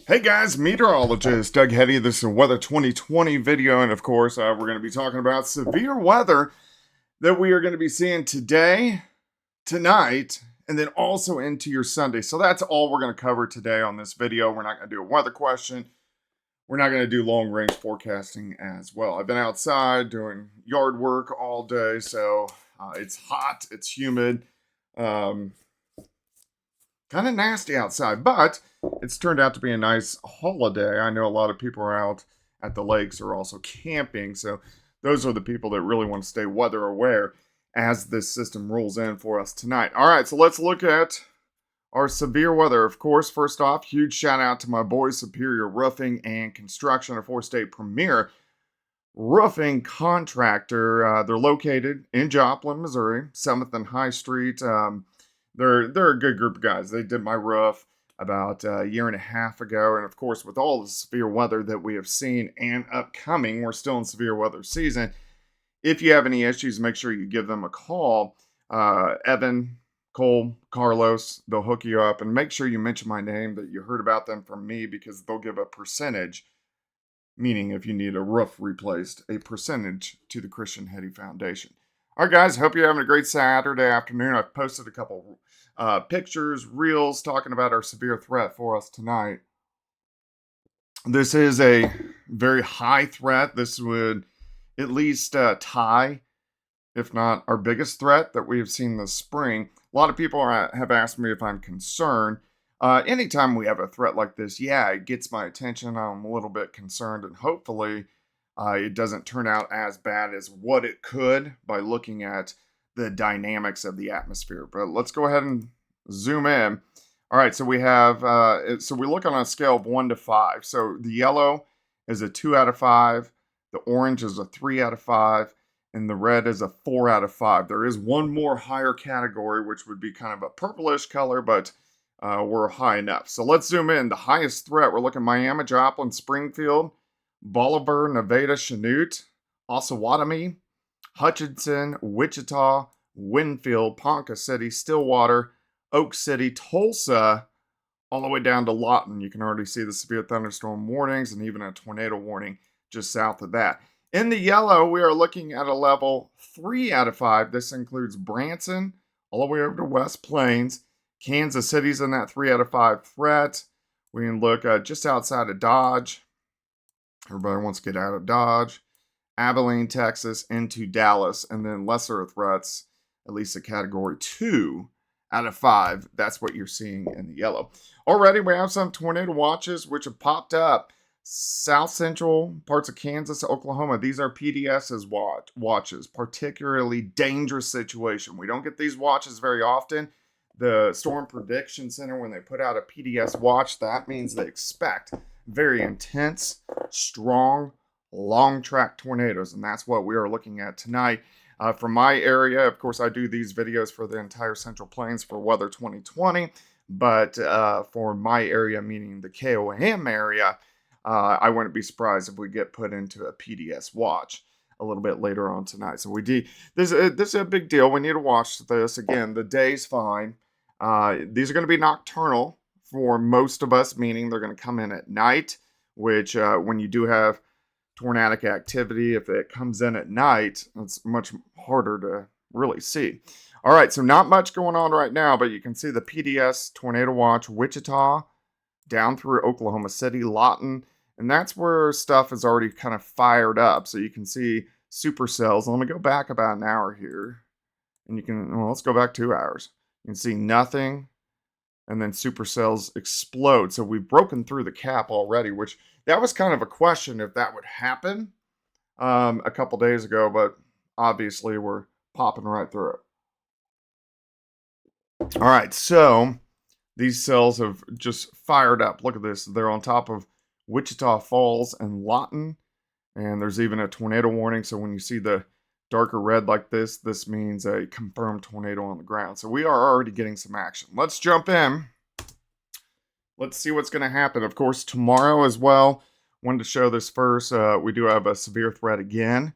Hey guys, meteorologist Doug Hetty. This is a Weather 2020 video, and of course, we're going to be talking about severe weather that we are going to be seeing today, tonight, and then also into your Sunday. So that's all we're going to cover today on this video. We're not going to do a weather question. We're not going to do long range forecasting as well. I've been outside doing yard work all day, so it's hot, it's humid. Kind of nasty outside, but it's turned out to be a nice holiday. I know a lot of people are out at the lakes or also camping, so those are the people that really want to stay weather aware as this system rolls in for us tonight. All right, so let's look at our severe weather. Of course, first off, huge shout out to my boys Superior Roofing and Construction, a four-state premier roofing contractor. They're located in Joplin, Missouri, 7th and High Street. They're a good group of guys. They did my roof about a year and a half ago, and of course, with all the severe weather that we have seen and upcoming, we're still in severe weather season. If you have any issues, make sure you give them a call. Evan, Cole, Carlos, they'll hook you up, and make sure you mention my name, that you heard about them from me, because they'll give a percentage, meaning if you need a roof replaced, a percentage to the Christian Hetty Foundation. All right, guys, hope you're having a great Saturday afternoon. I've posted a couple pictures, reels, talking about our severe threat for us tonight. This is a very high threat. This would at least tie, if not our biggest threat that we have seen this spring. A lot of people have asked me if I'm concerned. Anytime we have a threat like this, yeah, it gets my attention. I'm a little bit concerned, and hopefully it doesn't turn out as bad as what it could by looking at the dynamics of the atmosphere. But let's go ahead and zoom in. All right, so we have, so we look on a scale of 1 to 5. So the yellow is a 2 out of 5, the orange is a 3 out of 5, and the red is a 4 out of 5. There is one more higher category, which would be kind of a purplish color, but we're high enough. So let's zoom in. The highest threat, we're looking Miami, Joplin, Springfield, Bolivar, Nevada, Chanute, Osawatomie, Hutchinson, Wichita, Winfield, Ponca City, Stillwater, Oak City, Tulsa, all the way down to Lawton. You can already see the severe thunderstorm warnings and even a tornado warning just south of that. In the yellow, we are looking at a level 3 out of 5. This includes Branson, all the way over to West Plains. Kansas City's in that 3 out of 5 threat. We can look just outside of Dodge. Everybody wants to get out of Dodge. Abilene, Texas, into Dallas, and then lesser threats, at least a category 2 out of 5. That's what you're seeing in the yellow. Already, we have some tornado watches which have popped up. South central parts of Kansas, Oklahoma. These are PDS's watches. Particularly dangerous situation. We don't get these watches very often. The Storm Prediction Center, when they put out a PDS watch, that means they expect very intense, strong, long track tornadoes, and that's what we are looking at tonight. From my area, of course, I do these videos for the entire Central Plains for Weather 2020, but for my area, meaning the KOM area, I wouldn't be surprised if we get put into a PDS watch a little bit later on tonight. So this is a big deal. We need to watch this. Again, the day's fine. These are going to be nocturnal for most of us, meaning they're going to come in at night, which when you do have tornadic activity, if it comes in at night, it's much harder to really see. All right, so not much going on right now, but you can see the PDS Tornado Watch, Wichita, down through Oklahoma City, Lawton, and that's where stuff is already kind of fired up. So you can see supercells. Let me go back about an hour here, and you can, well, let's go back 2 hours. You can see nothing, and then supercells explode. So we've broken through the cap already, which that was kind of a question if that would happen a couple days ago, but obviously we're popping right through it. All right, so these cells have just fired up. Look at this. They're on top of Wichita Falls and Lawton, and there's even a tornado warning. So when you see the darker red like this, this means a confirmed tornado on the ground. So we are already getting some action. Let's jump in. Let's see what's going to happen. Of course, tomorrow as well. Wanted to show this first. We do have a severe threat again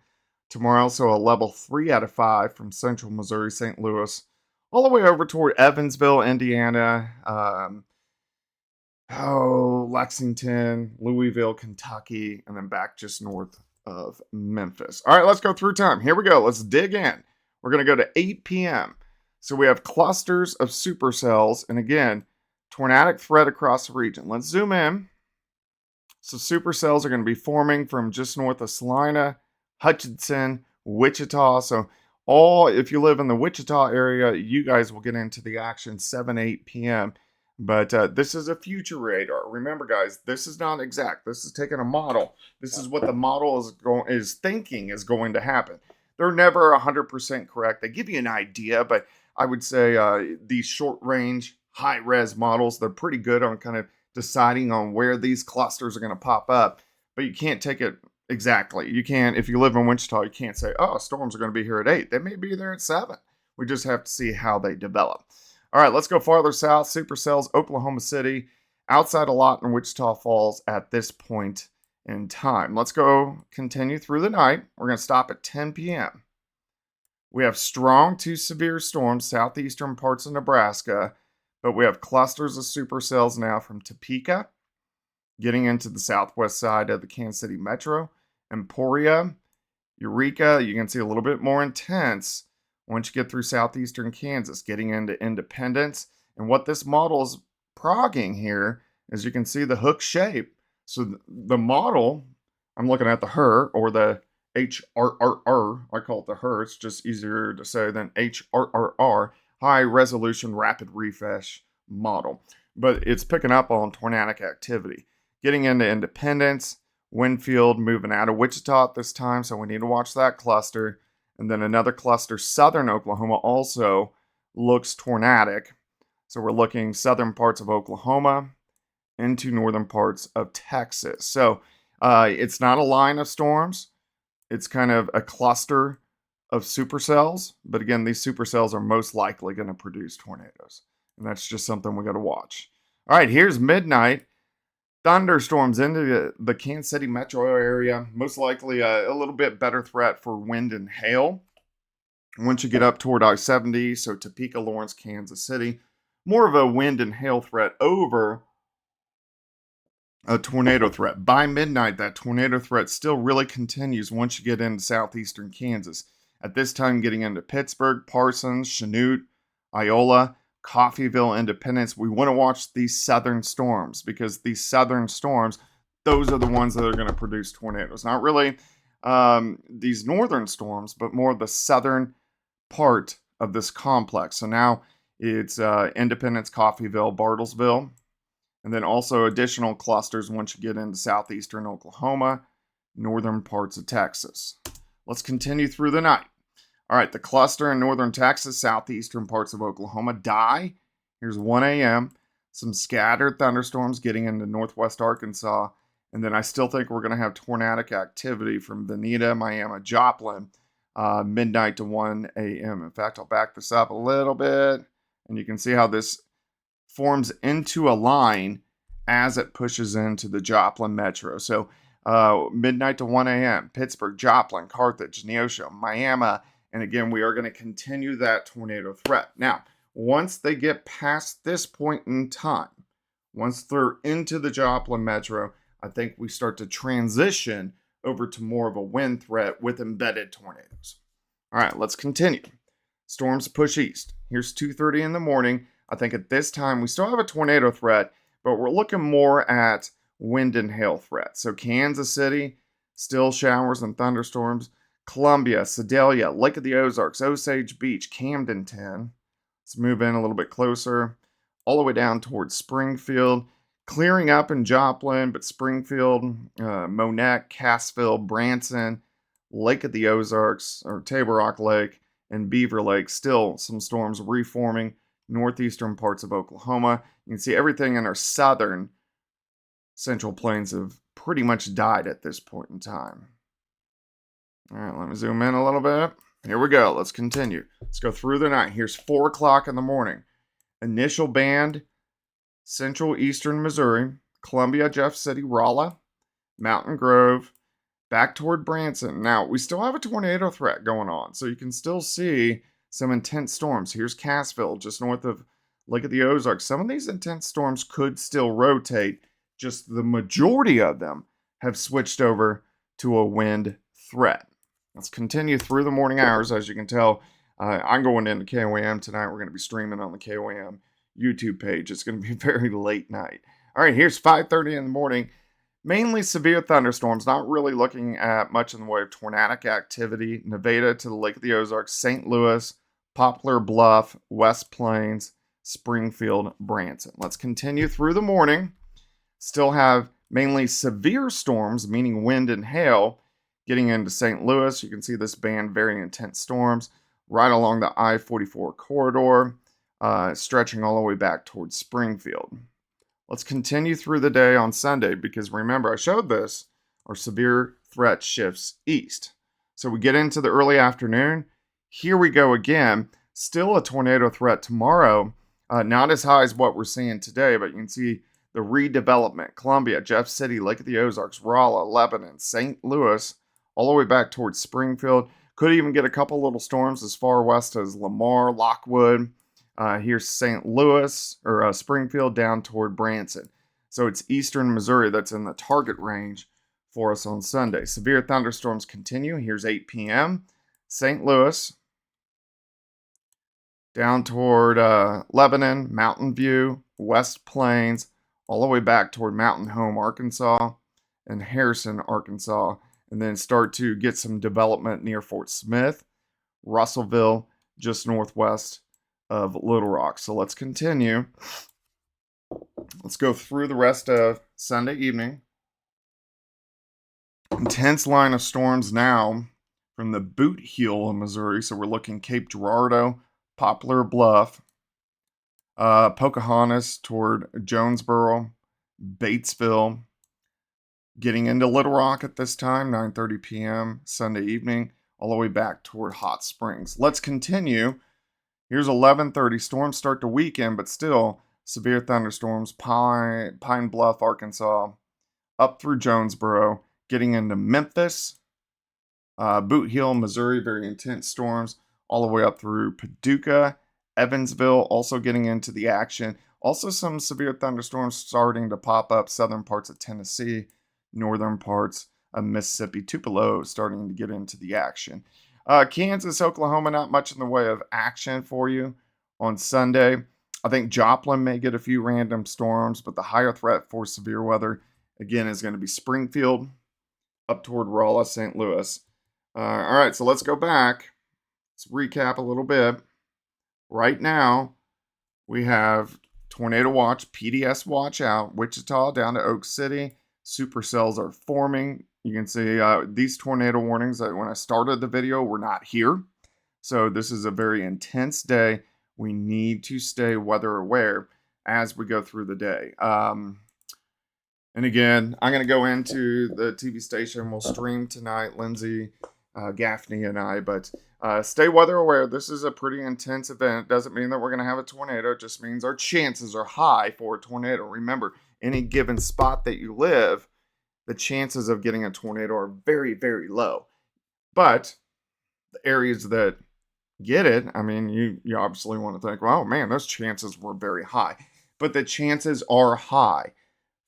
tomorrow. So a level 3 out of 5 from central Missouri, St. Louis, all the way over toward Evansville, Indiana, Lexington, Louisville, Kentucky, and then back just north of Memphis. All right, let's go through time. Here we go. Let's dig in. We're going to go to 8 p.m. So we have clusters of supercells, and again, tornadic threat across the region. Let's zoom in. So supercells are going to be forming from just north of Salina, Hutchinson, Wichita. So if you live in the Wichita area, you guys will get into the action 7, 8 p.m. But this is a future radar. Remember, guys, this is not exact. This is taking a model. This is what the model is thinking is going to happen. They're never 100% correct. They give you an idea, but I would say these short-range, high-res models, they're pretty good on kind of deciding on where these clusters are going to pop up. But you can't take it exactly. You can't, if you live in Wichita, you can't say, oh, storms are going to be here at 8. They may be there at 7. We just have to see how they develop. All right, let's go farther south. Supercells, Oklahoma City, outside of Lawton, Wichita Falls at this point in time. Let's go continue through the night. We're going to stop at 10 p.m. We have strong to severe storms, southeastern parts of Nebraska, but we have clusters of supercells now from Topeka, getting into the southwest side of the Kansas City metro, Emporia, Eureka. You can see a little bit more intense once you get through southeastern Kansas, getting into Independence. And what this model is progging here is you can see the hook shape. So the model, I'm looking at the HER, or the HRRR, I call it the HER, it's just easier to say than HRRR, high resolution rapid refresh model. But it's picking up on tornadic activity. Getting into Independence, Winfield moving out of Wichita at this time, so we need to watch that cluster. And then another cluster, southern Oklahoma, also looks tornadic. So we're looking southern parts of Oklahoma into northern parts of Texas. So it's not a line of storms. It's kind of a cluster of supercells. But again, these supercells are most likely going to produce tornadoes. And that's just something we got to watch. All right, here's midnight. Thunderstorms into the Kansas City metro area. Most likely a little bit better threat for wind and hail. Once you get up toward I-70, so Topeka, Lawrence, Kansas City, more of a wind and hail threat over a tornado threat. By midnight, that tornado threat still really continues once you get into southeastern Kansas. At this time, getting into Pittsburgh, Parsons, Chanute, Iola, Coffeyville, Independence. We want to watch these southern storms, because these southern storms, those are the ones that are going to produce tornadoes. Not really these northern storms, but more the southern part of this complex. So now it's Independence, Coffeyville, Bartlesville, and then also additional clusters once you get into southeastern Oklahoma, northern parts of Texas. Let's continue through the night. All right, the cluster in northern Texas, southeastern parts of Oklahoma die. Here's 1 a.m. Some scattered thunderstorms getting into northwest Arkansas. And then I still think we're going to have tornadic activity from Veneta, Miami, Joplin, midnight to 1 a.m. In fact, I'll back this up a little bit. And you can see how this forms into a line as it pushes into the Joplin metro. So midnight to 1 a.m., Pittsburgh, Joplin, Carthage, Neosho, Miami. And again, we are going to continue that tornado threat. Now, once they get past this point in time, once they're into the Joplin metro, I think we start to transition over to more of a wind threat with embedded tornadoes. All right, let's continue. Storms push east. Here's 2:30 in the morning. I think at this time we still have a tornado threat, but we're looking more at wind and hail threat. So Kansas City, still showers and thunderstorms. Columbia, Sedalia, Lake of the Ozarks, Osage Beach, Camdenton. Let's move in a little bit closer, all the way down towards Springfield. Clearing up in Joplin, but Springfield, Monette, Cassville, Branson, Lake of the Ozarks, or Table Rock Lake, and Beaver Lake. Still some storms reforming northeastern parts of Oklahoma. You can see everything in our southern Central Plains have pretty much died at this point in time. All right, let me zoom in a little bit. Here we go. Let's continue. Let's go through the night. Here's 4 o'clock in the morning. Initial band, Central Eastern Missouri, Columbia, Jeff City, Rolla, Mountain Grove, back toward Branson. Now, we still have a tornado threat going on, so you can still see some intense storms. Here's Cassville, just north of Look at the Ozarks. Some of these intense storms could still rotate. Just the majority of them have switched over to a wind threat. Let's continue through the morning hours. As you can tell, I'm going into KOAM tonight. We're going to be streaming on the KOAM YouTube page. It's going to be a very late night. All right, here's 5:30 in the morning. Mainly severe thunderstorms, not really looking at much in the way of tornadic activity. Nevada to the Lake of the Ozarks, St. Louis, Poplar Bluff, West Plains, Springfield, Branson. Let's continue through the morning. Still have mainly severe storms, meaning wind and hail, getting into St. Louis. You can see this band, very intense storms, right along the I-44 corridor, stretching all the way back towards Springfield. Let's continue through the day on Sunday because remember, I showed this, our severe threat shifts east. So we get into the early afternoon. Here we go again. Still a tornado threat tomorrow. Not as high as what we're seeing today, but you can see the redevelopment. Columbia, Jeff City, Lake of the Ozarks, Rolla, Lebanon, St. Louis, all the way back towards Springfield. Could even get a couple little storms as far west as Lamar, Lockwood. Here's St. Louis, or Springfield, down toward Branson. So it's eastern Missouri that's in the target range for us on Sunday. Severe thunderstorms continue. Here's 8 p.m. St. Louis, down toward Lebanon, Mountain View, West Plains, all the way back toward Mountain Home, Arkansas, and Harrison, Arkansas, and then start to get some development near Fort Smith, Russellville, just northwest of Little Rock. So let's continue. Let's go through the rest of Sunday evening. Intense line of storms now from the Boot Heel of Missouri. So we're looking Cape Girardeau, Poplar Bluff, Pocahontas toward Jonesboro, Batesville, getting into Little Rock at this time, 9:30 p.m. Sunday evening, all the way back toward Hot Springs. Let's continue. Here's 11:30. Storms start to weaken, but still severe thunderstorms. Pine Bluff, Arkansas, up through Jonesboro, getting into Memphis, Boot Heel, Missouri, very intense storms, all the way up through Paducah, Evansville, also getting into the action. Also some severe thunderstorms starting to pop up southern parts of Tennessee, northern parts of Mississippi. Tupelo starting to get into the action. Kansas, Oklahoma, not much in the way of action for you on Sunday. I think Joplin may get a few random storms, but the higher threat for severe weather, again, is going to be Springfield, up toward Rolla, St. Louis. All right, so let's go back. Let's recap a little bit. Right now, we have Tornado Watch, PDS Watch out, Wichita down to Oak City. Supercells are forming. You can see these tornado warnings that when I started the video were not here. So this is a very intense day. We need to stay weather aware as we go through the day. And again, I'm going to go into the TV station. We'll stream tonight, Lindsay, Gaffney, and I. But stay weather aware. This is a pretty intense event. Doesn't mean that we're going to have a tornado. It just means our chances are high for a tornado. Remember, any given spot that you live, the chances of getting a tornado are very, very low. But the areas that get it, I mean, you obviously want to think, well, man, those chances were very high. But the chances are high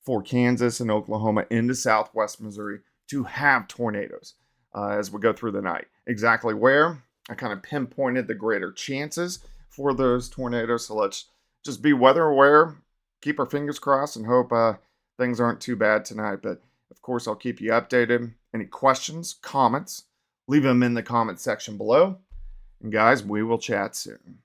for Kansas and Oklahoma into southwest Missouri to have tornadoes as we go through the night. Exactly where? I kind of pinpointed the greater chances for those tornadoes. So let's just be weather aware, keep our fingers crossed, and hope things aren't too bad tonight. But of course, I'll keep you updated. Any questions, comments, leave them in the comment section below. And guys, we will chat soon.